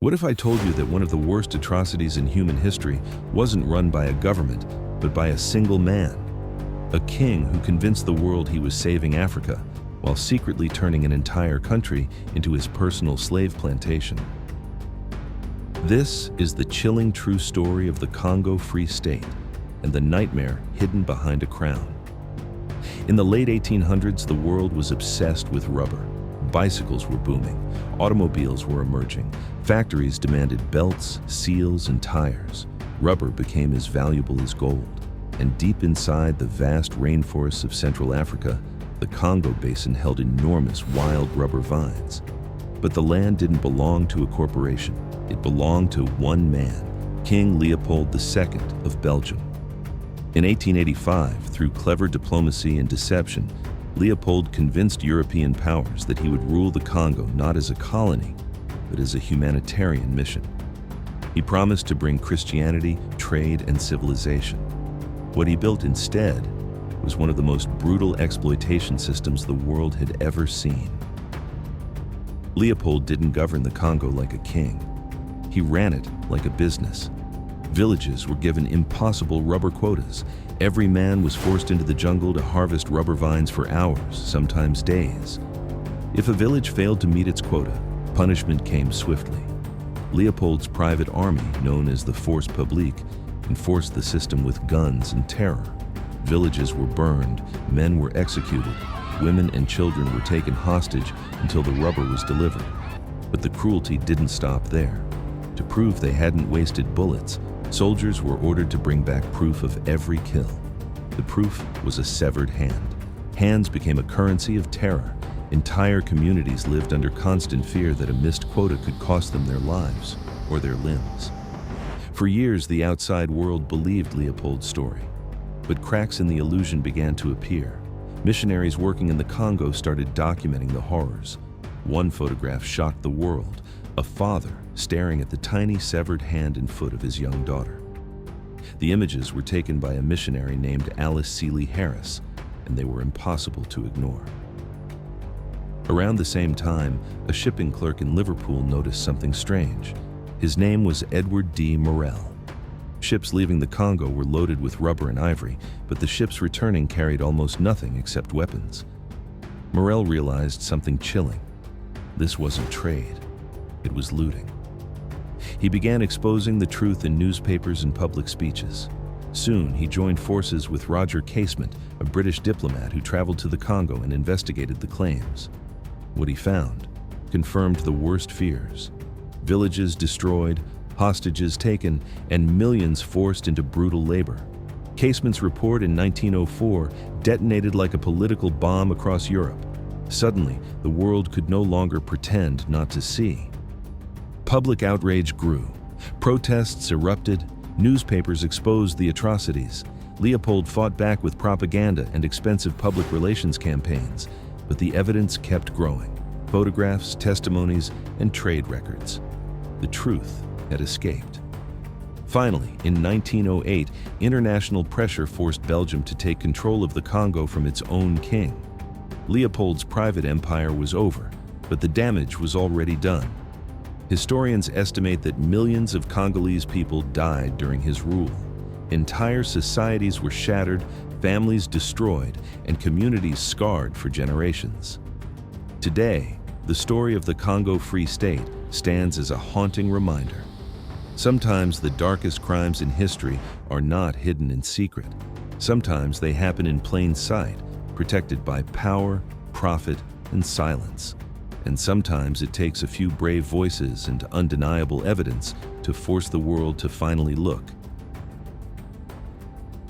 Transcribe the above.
What if I told you that one of the worst atrocities in human history wasn't run by a government, but by a single man? A king who convinced the world he was saving Africa, while secretly turning an entire country into his personal slave plantation. This is the chilling true story of the Congo Free State and the nightmare hidden behind a crown. In the late 1800s, the world was obsessed with rubber. Bicycles were booming, automobiles were emerging, factories demanded belts, seals, and tires. Rubber became as valuable as gold, and deep inside the vast rainforests of Central Africa, the Congo Basin held enormous wild rubber vines. But the land didn't belong to a corporation. It belonged to one man, King Leopold II of Belgium. In 1885, through clever diplomacy and deception, Leopold convinced European powers that he would rule the Congo not as a colony, but as a humanitarian mission. He promised to bring Christianity, trade, and civilization. What he built instead was one of the most brutal exploitation systems the world had ever seen. Leopold didn't govern the Congo like a king. He ran it like a business. Villages were given impossible rubber quotas. Every man was forced into the jungle to harvest rubber vines for hours, sometimes days. If a village failed to meet its quota, punishment came swiftly. Leopold's private army, known as the Force Publique, enforced the system with guns and terror. Villages were burned, men were executed, women and children were taken hostage until the rubber was delivered. But the cruelty didn't stop there. To prove they hadn't wasted bullets, soldiers were ordered to bring back proof of every kill. The proof was a severed hand. Hands became a currency of terror. Entire communities lived under constant fear that a missed quota could cost them their lives or their limbs. For years, the outside world believed Leopold's story. But cracks in the illusion began to appear. Missionaries working in the Congo started documenting the horrors. One photograph shocked the world: a father staring at the tiny severed hand and foot of his young daughter. The images were taken by a missionary named Alice Seeley Harris, and they were impossible to ignore. Around the same time, a shipping clerk in Liverpool noticed something strange. His name was Edward D. Morel. Ships leaving the Congo were loaded with rubber and ivory, but the ships returning carried almost nothing except weapons. Morel realized something chilling. This wasn't trade. It was looting. He began exposing the truth in newspapers and public speeches. Soon, he joined forces with Roger Casement, a British diplomat who traveled to the Congo and investigated the claims. What he found confirmed the worst fears: villages destroyed, hostages taken, and millions forced into brutal labor. Casement's report in 1904 detonated like a political bomb across Europe. Suddenly, the world could no longer pretend not to see. Public outrage grew. Protests erupted. Newspapers exposed the atrocities. Leopold fought back with propaganda and expensive public relations campaigns, but the evidence kept growing: photographs, testimonies, and trade records. The truth had escaped. Finally, in 1908, international pressure forced Belgium to take control of the Congo from its own king. Leopold's private empire was over, but the damage was already done. Historians estimate that millions of Congolese people died during his rule. Entire societies were shattered, families destroyed, and communities scarred for generations. Today, the story of the Congo Free State stands as a haunting reminder. Sometimes the darkest crimes in history are not hidden in secret. Sometimes they happen in plain sight, protected by power, profit, and silence. And sometimes it takes a few brave voices and undeniable evidence to force the world to finally look